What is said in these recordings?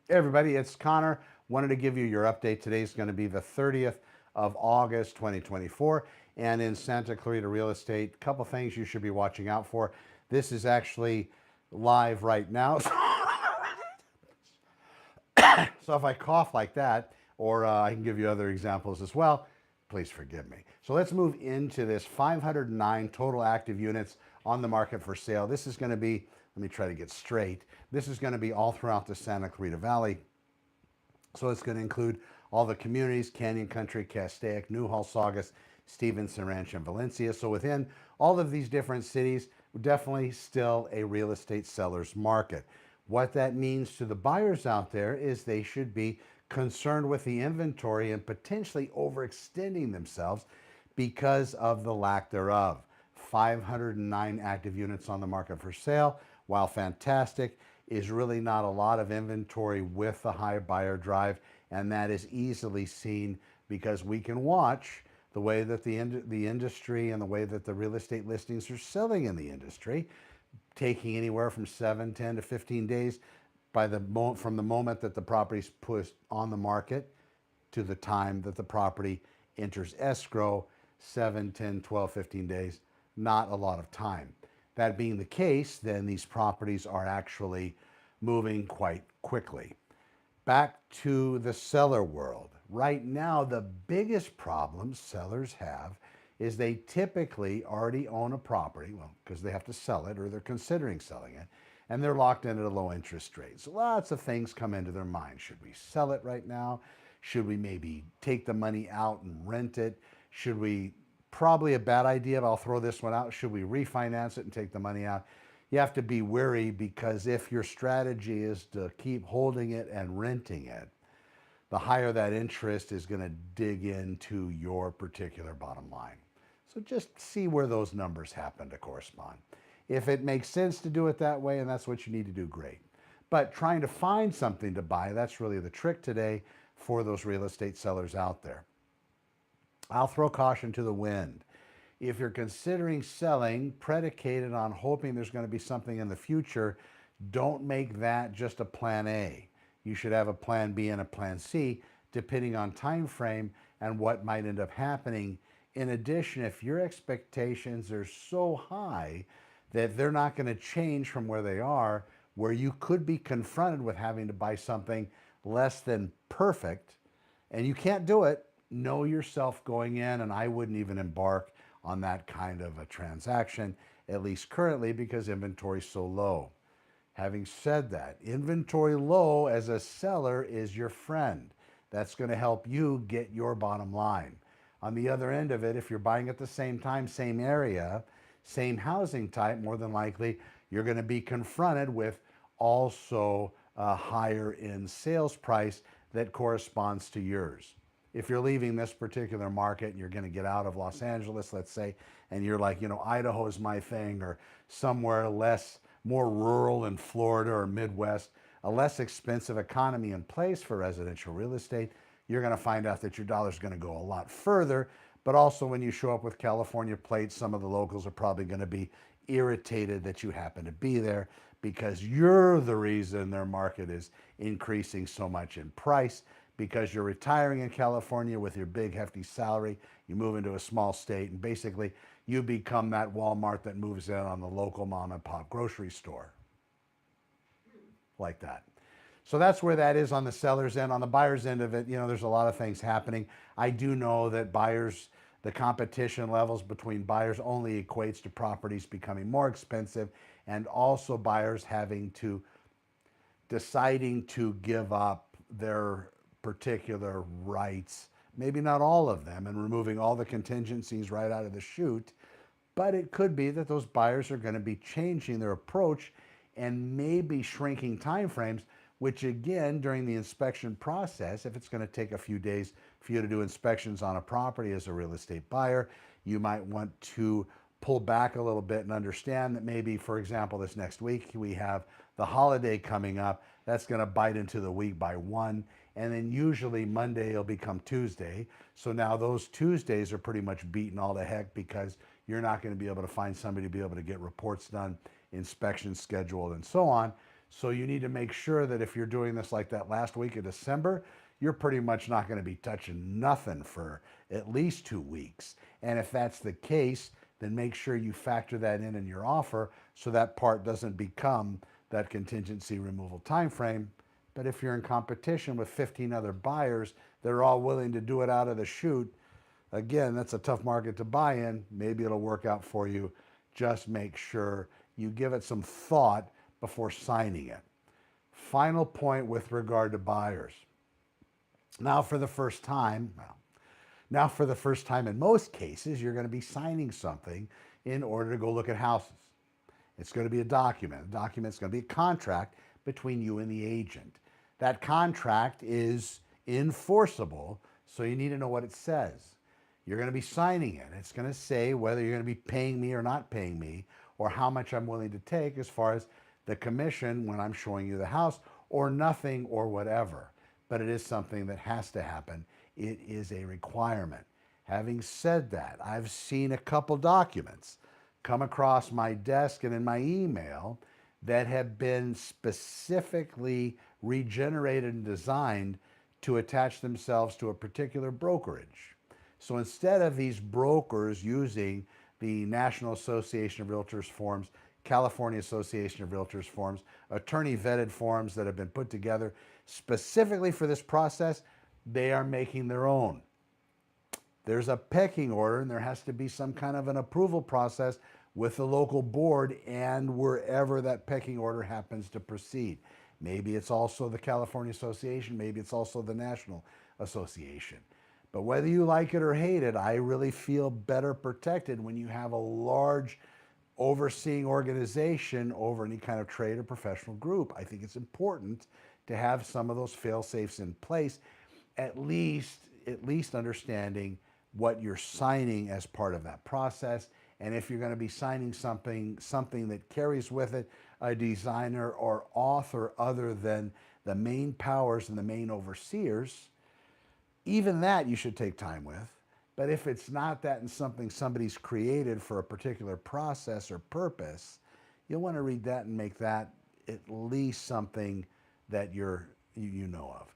Hey everybody, it's Connor. Wanted to give you your update. Today's going to be the 30th of August 2024. And in Santa Clarita real estate, a couple things you should be watching out for. This is actually live right now. So if I cough like that, or I can give you other examples as well, please forgive me. So let's move into this 509 total active units on the market for sale. This is going to be, let me try to get straight. This is going to be all throughout the Santa Clarita Valley. So it's going to include all the communities: Canyon Country, Castaic, Newhall, Saugus, Stevenson Ranch, and Valencia. So within all of these different cities, definitely still a real estate seller's market. What that means to the buyers out there is they should be concerned with the inventory and potentially overextending themselves because of the lack thereof. 509 active units on the market for sale, while fantastic, is really not a lot of inventory with the high buyer drive, and that is easily seen because we can watch the way that the industry and the way that the real estate listings are selling in the industry, taking anywhere from 7, 10 to 15 days from the moment that the property is put on the market to the time that the property enters escrow. 7, 10, 12, 15 days, not a lot of time. That being the case, then these properties are actually moving quite quickly. Back to the seller world. Right now, the biggest problem sellers have is they typically already own a property, well, because they have to sell it or they're considering selling it, and they're locked in at a low interest rate. So lots of things come into their mind. Should we sell it right now? Should we maybe take the money out and rent it? Should we, probably a bad idea, but I'll throw this one out. Should we refinance it and take the money out? You have to be wary, because if your strategy is to keep holding it and renting it, the higher that interest is going to dig into your particular bottom line. So just see where those numbers happen to correspond. If it makes sense to do it that way and that's what you need to do, great. But trying to find something to buy, that's really the trick today for those real estate sellers out there. I'll throw caution to the wind. If you're considering selling predicated on hoping there's going to be something in the future, don't make that just a plan A. You should have a plan B and a plan C, depending on time frame and what might end up happening. In addition, if your expectations are so high that they're not going to change from where they are, where you could be confronted with having to buy something less than perfect, and you can't do it, know yourself going in, and I wouldn't even embark on that kind of a transaction, at least currently, because inventory is so low. Having said that, inventory low as a seller is your friend. That's going to help you get your bottom line. On the other end of it, if you're buying at the same time, same area, same housing type, more than likely, you're going to be confronted with also a higher end sales price that corresponds to yours. If you're leaving this particular market and you're going to get out of Los Angeles, let's say, and you're like, Idaho is my thing, or somewhere more rural in Florida or Midwest, a less expensive economy in place for residential real estate, you're going to find out that your dollar's going to go a lot further. But also, when you show up with California plates, some of the locals are probably going to be irritated that you happen to be there, because you're the reason their market is increasing so much in price, because you're retiring in California with your big hefty salary. You move into a small state and basically you become that Walmart that moves in on the local mom and pop grocery store, like that. So that's where that is on the seller's end. On the buyer's end of it, there's a lot of things happening. I do know that the competition levels between buyers only equates to properties becoming more expensive, and also buyers deciding to give up their particular rights, maybe not all of them, and removing all the contingencies right out of the chute. But it could be that those buyers are going to be changing their approach and maybe shrinking timeframes, which again, during the inspection process, if it's going to take a few days for you to do inspections on a property as a real estate buyer, you might want to pull back a little bit and understand that maybe, for example, this next week we have the holiday coming up. That's going to bite into the week by one. And then usually Monday will become Tuesday. So now those Tuesdays are pretty much beaten all to heck, because you're not going to be able to find somebody to be able to get reports done, inspections scheduled, and so on. So you need to make sure that if you're doing this like that last week of December, you're pretty much not going to be touching nothing for at least 2 weeks. And if that's the case, then make sure you factor that in your offer so that part doesn't become that contingency removal time frame. But if you're in competition with 15 other buyers, they're all willing to do it out of the chute. Again, that's a tough market to buy in. Maybe it'll work out for you. Just make sure you give it some thought before signing it. Final point with regard to buyers. Now for the first time, in most cases, you're going to be signing something in order to go look at houses. It's going to be a document. A document's going to be a contract between you and the agent. That contract is enforceable, so you need to know what it says. You're going to be signing it. It's going to say whether you're going to be paying me or not paying me, or how much I'm willing to take as far as the commission when I'm showing you the house, or nothing, or whatever. But it is something that has to happen. It is a requirement. Having said that, I've seen a couple documents come across my desk and in my email that have been specifically regenerated and designed to attach themselves to a particular brokerage. So instead of these brokers using the National Association of Realtors forms, California Association of Realtors forms, attorney vetted forms that have been put together specifically for this process, they are making their own. There's a pecking order, and there has to be some kind of an approval process with the local board and wherever that pecking order happens to proceed. Maybe it's also the California Association, maybe it's also the National Association. But whether you like it or hate it, I really feel better protected when you have a large overseeing organization over any kind of trade or professional group. I think it's important to have some of those fail-safes in place, at least understanding what you're signing as part of that process. And if you're going to be signing something that carries with it a designer or author other than the main powers and the main overseers, even that you should take time with. But if it's not that and something somebody's created for a particular process or purpose, you'll want to read that and make that at least something that you know of.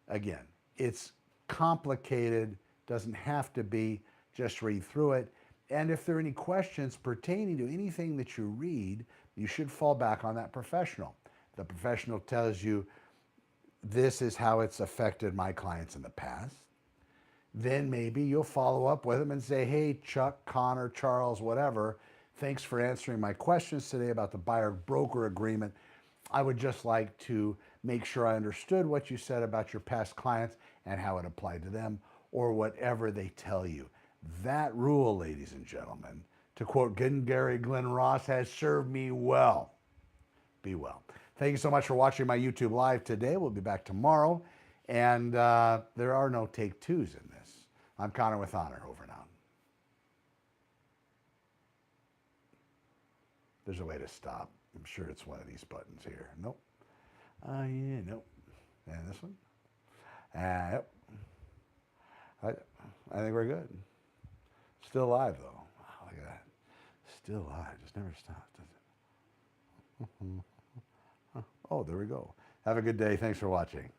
Again, it's complicated, doesn't have to be, just read through it. And if there are any questions pertaining to anything that you read, you should fall back on that professional. The professional tells you, this is how it's affected my clients in the past. Then maybe you'll follow up with them and say, hey, Chuck, Connor, Charles, whatever, thanks for answering my questions today about the buyer-broker agreement. I would just like to make sure I understood what you said about your past clients and how it applied to them, or whatever they tell you. That rule, ladies and gentlemen, to quote Gary Glenn Ross, has served me well. Be well. Thank you so much for watching my YouTube Live today. We'll be back tomorrow. And there are no take twos in this. I'm Connor with Honor, over and out. There's a way to stop. I'm sure it's one of these buttons here. Nope. Yeah, nope. And this one? Yep. I think we're good. Still live, though. Wow, look at that. Still live. Just never stopped, does it? Oh, there we go. Have a good day. Thanks for watching.